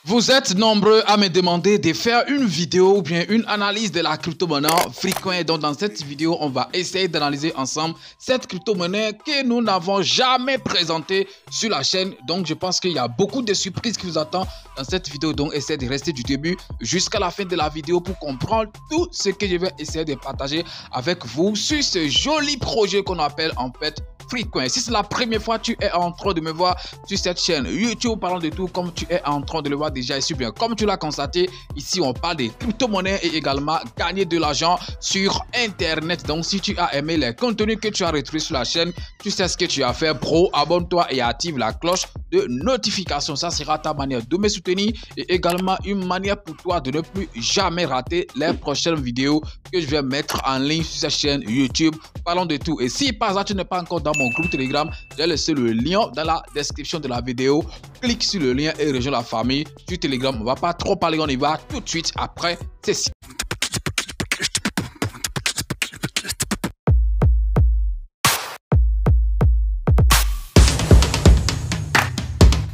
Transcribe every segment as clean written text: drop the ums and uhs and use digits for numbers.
Vous êtes nombreux à me demander de faire une vidéo ou bien une analyse de la crypto-monnaie Freecoin. Donc dans cette vidéo, on va essayer d'analyser ensemble cette crypto-monnaie que nous n'avons jamais présentée sur la chaîne. Donc je pense qu'il y a beaucoup de surprises qui vous attendent dans cette vidéo. Donc essayez de rester du début jusqu'à la fin de la vidéo pour comprendre tout ce que je vais essayer de partager avec vous sur ce joli projet qu'on appelle en fait Freecoin. Si c'est la première fois que tu es en train de me voir sur cette chaîne YouTube parlant de tout, comme tu es en train de le voir déjà ici, bien comme tu l'as constaté, ici on parle des crypto-monnaies et également gagner de l'argent sur internet. Donc si tu as aimé les contenus que tu as retrouvés sur la chaîne, tu sais ce que tu as fait, bro. Abonne-toi et active la cloche de notification. Ça sera ta manière de me soutenir et également une manière pour toi de ne plus jamais rater les prochaines vidéos que je vais mettre en ligne sur cette chaîne YouTube parlons de tout. Et si par hasard tu n'es pas encore dans mon groupe Telegram, j'ai laissé le lien dans la description de la vidéo. Clique sur le lien et rejoins la famille sur Telegram. On va pas trop parler, on y va tout de suite après ceci.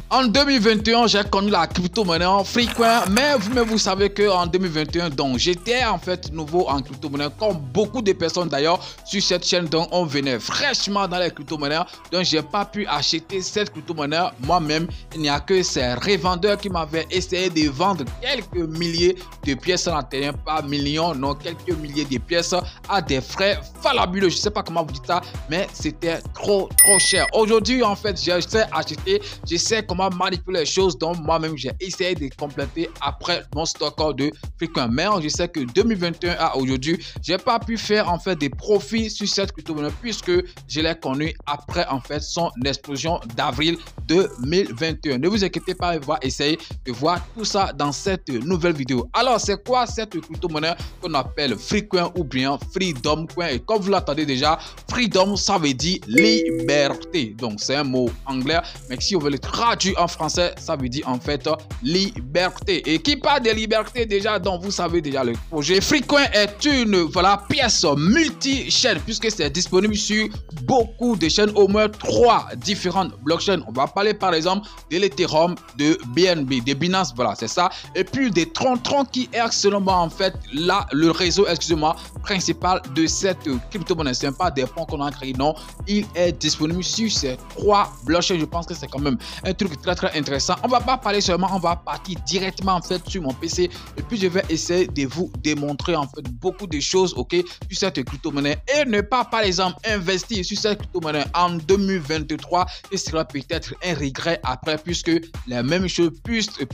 En 2021, j'ai connu la crypto-monnaie Freecoin, mais vous savez qu'en 2021, donc j'étais en fait nouveau en crypto-monnaie, comme beaucoup de personnes d'ailleurs sur cette chaîne. Donc on venait fraîchement dans les crypto-monnaies, donc j'ai pas pu acheter cette crypto-monnaie moi-même. Il n'y a que ces revendeurs qui m'avaient essayé de vendre quelques milliers de pièces en terrain, pas millions, non, quelques milliers de pièces à des frais fabuleux. Je sais pas comment vous dites ça, mais c'était trop cher. Aujourd'hui, en fait, je sais acheter, je sais comment manipuler les choses. Donc moi-même j'ai essayé de compléter après mon stock de Freecoin, mais je sais que 2021 à aujourd'hui j'ai pas pu faire en fait des profits sur cette crypto-monnaie puisque je l'ai connu après en fait son explosion d'avril 2021. Ne vous inquiétez pas, on va essayer de voir tout ça dans cette nouvelle vidéo. Alors c'est quoi cette crypto-monnaie qu'on appelle Freecoin ou bien Freedom Coin? Et comme vous l'attendez déjà, Freedom ça veut dire liberté, donc c'est un mot anglais, mais si on veut le traduire en français, ça veut dire en fait liberté. Et qui parle de liberté déjà, donc vous savez déjà le projet Freecoin est une pièce multi-chaîne puisque c'est disponible sur beaucoup de chaînes, au moins 3 différentes blockchains. On va parler par exemple de l'Ethereum, de BNB, de Binance, voilà c'est ça, et puis des Tron qui est seulement en fait là le réseau, excusez-moi, principal de cette crypto-monnaie. C'est pas des ponts qu'on a créé, non, il est disponible sur ces 3 blockchains. Je pense que c'est quand même un truc très intéressant. On va pas parler seulement, on va partir directement en fait sur mon PC et puis je vais essayer de vous démontrer en fait beaucoup de choses, ok, sur cette crypto-monnaie, et ne pas par exemple investir sur cette crypto-monnaie en 2023 et sera peut-être un regret après, puisque les mêmes choses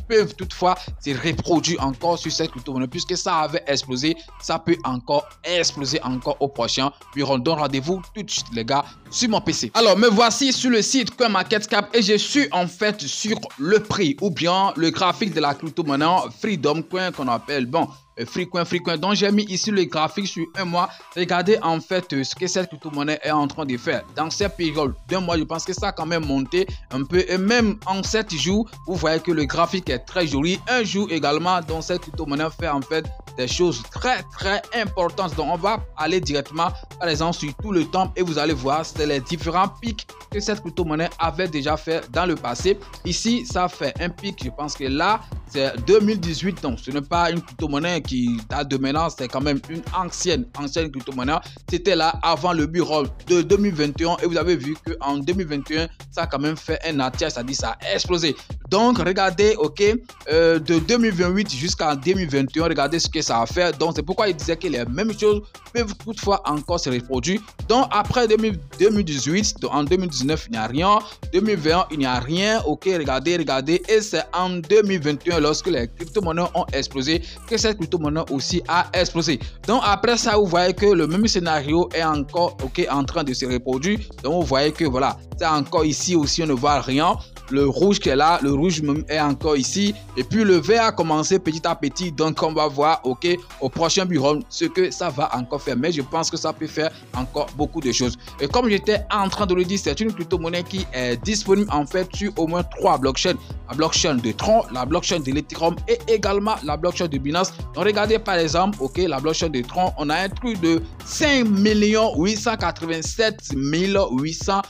peuvent toutefois se reproduire encore sur cette crypto-monnaie puisque ça avait explosé, ça peut encore exploser encore au prochain. Puis on donne rendez-vous tout de suite les gars sur mon PC. Alors me voici sur le site CoinMarketCap et je suis en fait sur le prix ou bien le graphique de la crypto-monnaie Freedom Coin qu'on appelle Freecoin. Donc j'ai mis ici le graphique sur un mois. Regardez en fait ce que cette crypto-monnaie est en train de faire dans cette période d'un mois. Je pense que ça a quand même monté un peu, et même en 7 jours vous voyez que le graphique est très joli. Un jour également dont cette crypto-monnaie fait en fait des choses très importantes. Donc on va aller directement par exemple sur tout le temps et vous allez voir c'est les différents pics que cette crypto-monnaie avait déjà fait dans le passé. Ici ça fait un pic, je pense que là c'est 2018, donc ce n'est pas une crypto-monnaie qui date de maintenant, c'est quand même une ancienne crypto-monnaie. C'était là avant le bureau de 2021 et vous avez vu que en 2021 ça a quand même fait un atterrissage, c'est-à-dire ça a explosé. Donc regardez, ok, de 2028 jusqu'en 2021, regardez ce que ça a fait. Donc c'est pourquoi il disait que les mêmes choses peuvent toutefois encore se reproduire. Donc après 2018, donc en 2019 il n'y a rien, 2020 il n'y a rien, ok, regardez, et c'est en 2021 lorsque les crypto-monnaies ont explosé que cette crypto-monnaie aussi a explosé. Donc après ça vous voyez que le même scénario est encore en train de se reproduire. Donc vous voyez que voilà, c'est encore ici aussi on ne voit rien. Le rouge qui est là, le rouge même est encore ici, et puis le vert a commencé petit à petit. Donc on va voir au prochain bureau ce que ça va encore faire, mais je pense que ça peut faire encore beaucoup de choses. Et comme j'étais en train de le dire, c'est une crypto-monnaie qui est disponible en fait sur au moins 3 blockchains: la blockchain de Tron, la blockchain de l'Ethereum et également la blockchain de Binance. Donc regardez par exemple, la blockchain de Tron, on a un truc de 5 887 800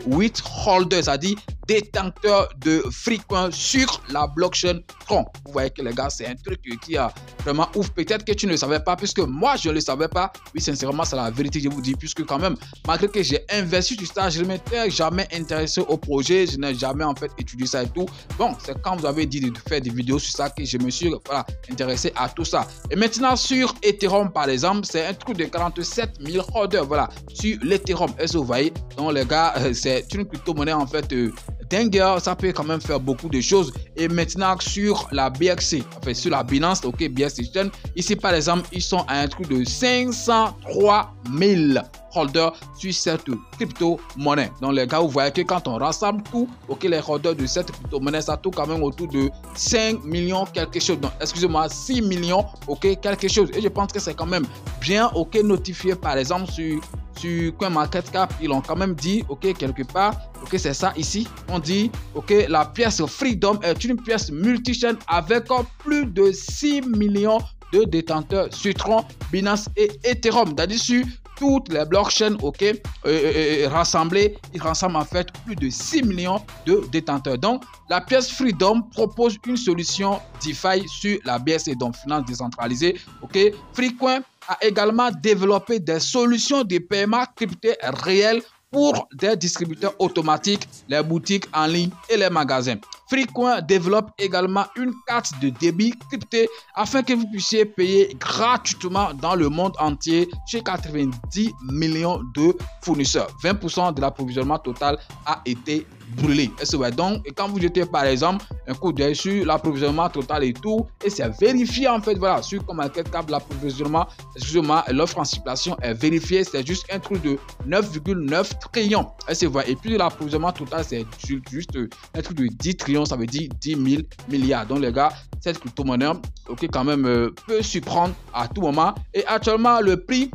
8 holders, c'est-à-dire détenteurs de Freecoin sur la blockchain Tron. Vous voyez que les gars, c'est un truc qui a vraiment ouf. Peut-être que tu ne le savais pas, puisque moi, je ne le savais pas. Oui, sincèrement, c'est la vérité, je vous dis, puisque quand même, malgré que j'ai investi sur ça, je ne m'étais jamais intéressé au projet, je n'ai jamais en fait étudié ça et tout. Bon, c'est quand vous avez dit de faire des vidéos sur ça que je me suis intéressé à tout ça. Et maintenant, sur Ethereum, par exemple, c'est un truc de 47 000 orders, voilà, sur l'Ethereum. Est-ce que vous voyez? Donc, les gars, c'est une crypto-monnaie en fait dingue, ça peut quand même faire beaucoup de choses. Et maintenant sur la BXC, enfin sur la Binance, ok, BXC Chain, ici par exemple, ils sont à un truc de 503 000 holders sur cette crypto-monnaie. Donc les gars, vous voyez que quand on rassemble tout, ok, les holders de cette crypto-monnaie, ça tourne quand même autour de 5 millions quelque chose. Donc excusez-moi, 6 millions, ok, quelque chose. Et je pense que c'est quand même bien, ok, notifié par exemple sur CoinMarketCap, ils ont quand même dit, ok, quelque part, ok, c'est ça ici, on dit, ok, la pièce Freedom est une pièce multi-chaîne avec plus de 6 millions de détenteurs sur Tron, Binance et Ethereum. C'est-à-dire sur toutes les blockchains, ok, rassemblées, ils rassemblent en fait plus de 6 millions de détenteurs. Donc, la pièce Freedom propose une solution DeFi sur la BSC, donc finance décentralisée, ok. Freecoin a également développé des solutions de paiement crypté réel pour des distributeurs automatiques, les boutiques en ligne et les magasins. Freecoin développe également une carte de débit cryptée afin que vous puissiez payer gratuitement dans le monde entier chez 90 millions de fournisseurs. 20% de l'approvisionnement total a été brûlé. Donc, et quand vous jetez par exemple un coup d'œil sur l'approvisionnement total et tout, et c'est vérifié en fait, voilà, sur CoinMarketCap, l'approvisionnement, excusez-moi, l'offre en circulation est vérifiée, c'est juste un truc de 9,9 trillions. Et puis l'approvisionnement total, c'est juste un truc de 10 trillions, ça veut dire 10 000 milliards. Donc les gars, cette crypto-monnaie, ok, quand même, peut surprendre à tout moment. Et actuellement, le prix,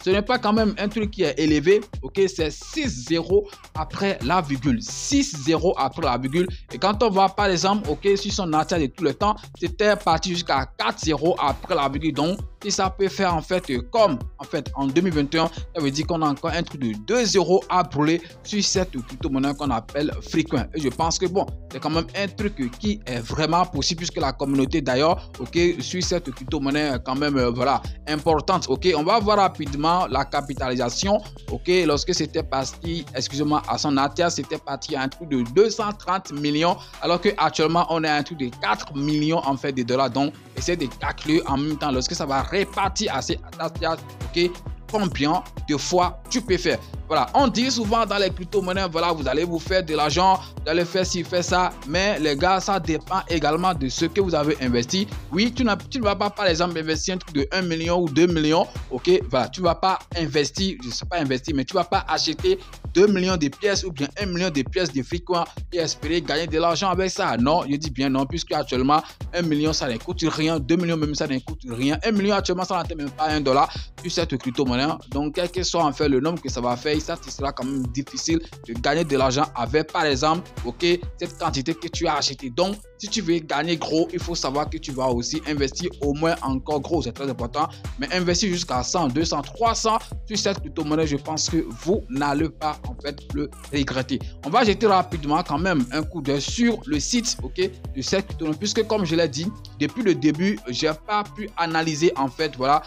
ce n'est pas quand même un truc qui est élevé, ok, c'est 6-0 après la virgule, 6-0 après la virgule. Et quand on va par exemple, ok, sur son nature de tout le temps, c'était parti jusqu'à 4-0 après la virgule. Donc, si ça peut faire en fait comme en fait en 2021, ça veut dire qu'on a encore un truc de 2-0 à brûler sur cette crypto-monnaie qu'on appelle Freecoin. Et je pense que bon, c'est quand même un truc qui est vraiment possible puisque la communauté d'ailleurs, ok, sur cette crypto-monnaie quand même voilà, importante. Ok, on va voir rapidement la capitalisation. Ok, lorsque c'était parti, excusez-moi, à son nature, c'était parti à un truc de 230 millions, alors que actuellement on est à un truc de 4 millions en fait de dollars. Donc, essayez de calculer en même temps lorsque ça va répartir à ces ok, combien de fois tu peux faire. Voilà, on dit souvent dans les crypto-monnaies, voilà, vous allez vous faire de l'argent, vous allez faire ci, faire ça, mais les gars, ça dépend également de ce que vous avez investi. Oui, tu ne vas pas, par exemple, investir un truc de 1 million ou 2 millions, ok, voilà, tu ne vas pas investir, je ne sais pas investir, mais tu ne vas pas acheter 2 millions de pièces ou bien 1 million de pièces de Freecoin et espérer gagner de l'argent avec ça. Non, je dis bien non, puisque actuellement, 1 million, ça ne coûte rien, 2 millions même, ça ne coûte rien. 1 million, actuellement, ça n'atteint même pas $1 sur cette crypto-monnaie. Donc, quel que soit en fait le nombre que ça va faire, ça sera quand même difficile de gagner de l'argent avec, par exemple, ok, cette quantité que tu as acheté. Donc, si tu veux gagner gros, il faut savoir que tu vas aussi investir au moins encore gros, c'est très important. Mais investir jusqu'à 100, 200, 300 sur cette crypto-monnaie, je pense que vous n'allez pas en fait le regretter. On va jeter rapidement quand même un coup d'œil sur le site, ok, de cette crypto-monnaie, puisque comme je l'ai dit, depuis le début, j'ai pas pu analyser en fait, voilà,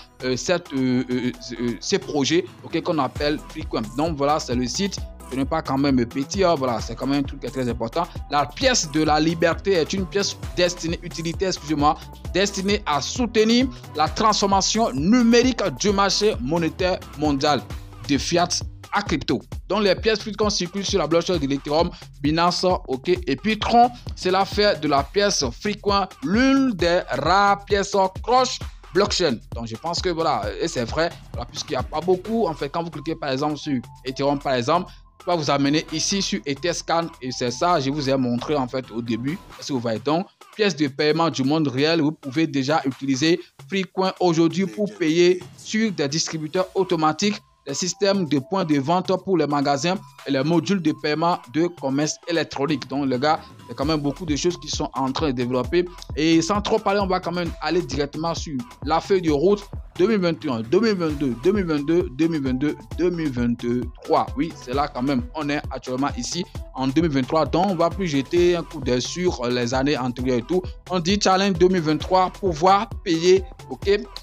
ces projets, ok, qu'on appelle Freecoin. Donc voilà, c'est le site. Ce n'est pas quand même petit, hein, voilà, c'est quand même un truc qui est très important. La pièce de la liberté est une pièce destinée, utilité, excusez-moi, destinée à soutenir la transformation numérique du marché monétaire mondial de fiat à crypto. Donc les pièces Freecoin circulent sur la blockchain de l'Ethereum, Binance, ok, et puis Tron, cela fait de la pièce Freecoin l'une des rares pièces cross blockchain. Donc je pense que voilà, et c'est vrai, voilà, puisqu'il n'y a pas beaucoup, en fait, quand vous cliquez par exemple sur Ethereum par exemple, va vous amener ici sur Etherscan et c'est ça, je vous ai montré en fait au début. Est-ce que vous voyez donc, pièce de paiement du monde réel, vous pouvez déjà utiliser Freecoin aujourd'hui pour payer sur des distributeurs automatiques, les systèmes de points de vente pour les magasins et les modules de paiement de commerce électronique. Donc les gars, il y a quand même beaucoup de choses qui sont en train de développer. Et sans trop parler, on va quand même aller directement sur la feuille de route 2021, 2022, 2022, 2022, 2023. Oui, c'est là quand même. On est actuellement ici en 2023. Donc, on va plus jeter un coup d'œil sur les années antérieures et tout. On dit challenge 2023, pouvoir payer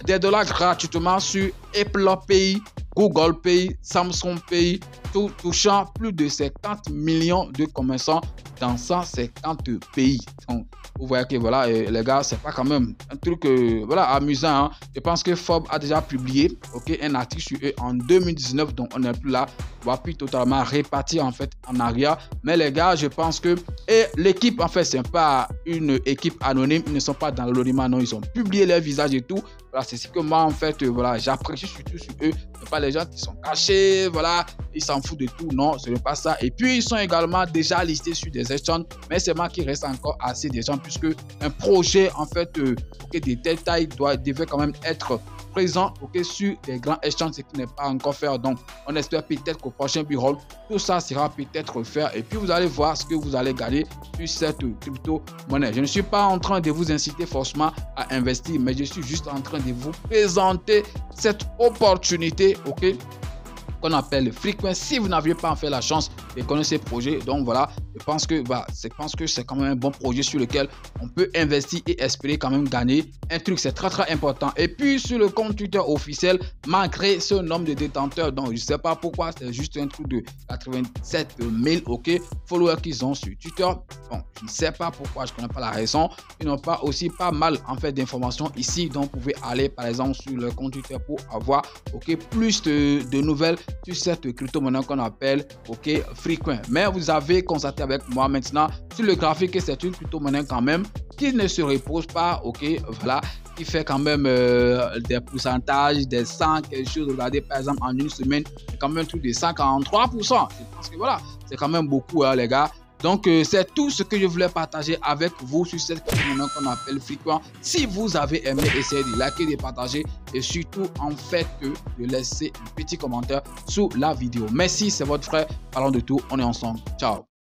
des dollars gratuitement sur Apple Pay, Google Pay, Samsung Pay, tout touchant plus de 50 millions de commerçants dans 150 pays. Donc, vous voyez que voilà, les gars, c'est pas quand même un truc voilà, amusant. Hein. Je pense que Forbes a déjà publié un article sur eux en 2019, donc on n'est plus là. On va plus totalement répartir en fait en arrière. Mais les gars, je pense que l'équipe, en fait, c'est pas une équipe anonyme. Ils ne sont pas dans l'anonymat, non. Ils ont publié leur visage et tout. Voilà, c'est ce que moi, en fait, voilà, j'apprécie surtout sur eux. Ce pas les gens qui sont cachés, voilà, ils s'en foutent de tout. Non, ce n'est pas ça. Et puis, ils sont également déjà listés sur des exchanges. Mais c'est moi qui reste encore assez des gens, puisque un projet, en fait, de telle taille devait quand même être présent sur des grands échanges, ce qui n'est pas encore fait. Donc, on espère peut-être qu'au prochain bureau, tout ça sera peut-être fait. Et puis, vous allez voir ce que vous allez gagner sur cette crypto-monnaie. Je ne suis pas en train de vous inciter forcément à investir, mais je suis juste en train de vous présenter cette opportunité, qu'on appelle Frequent. Si vous n'aviez pas en fait la chance de connaître ces projets, donc voilà, je pense que c'est quand même un bon projet sur lequel on peut investir et espérer quand même gagner un truc. C'est très très important. Et puis sur le compte Twitter officiel, malgré ce nombre de détenteurs, donc je sais pas pourquoi, c'est juste un truc de 87 000 followers qu'ils ont sur Twitter. Bon, je ne sais pas pourquoi, je connais pas la raison. Ils n'ont pas aussi pas mal en fait d'informations ici, donc vous pouvez aller par exemple sur le compte Twitter pour avoir plus de nouvelles sur cette crypto-monnaie qu'on appelle Frequent. Mais vous avez constaté avec moi maintenant sur le graphique que c'est une crypto-monnaie quand même qui ne se repose pas, voilà, qui fait quand même des pourcentages, des 100 quelque chose. Regardez par exemple en une semaine, c'est quand même tout de 143%. Je pense que voilà, c'est quand même beaucoup, hein, les gars. Donc, c'est tout ce que je voulais partager avec vous sur cette crypto-monnaie qu'on appelle Frequent. Si vous avez aimé, essayez de liker, de partager et surtout, en fait, de laisser un petit commentaire sous la vidéo. Merci, c'est votre frère. Parlons de tout. On est ensemble. Ciao.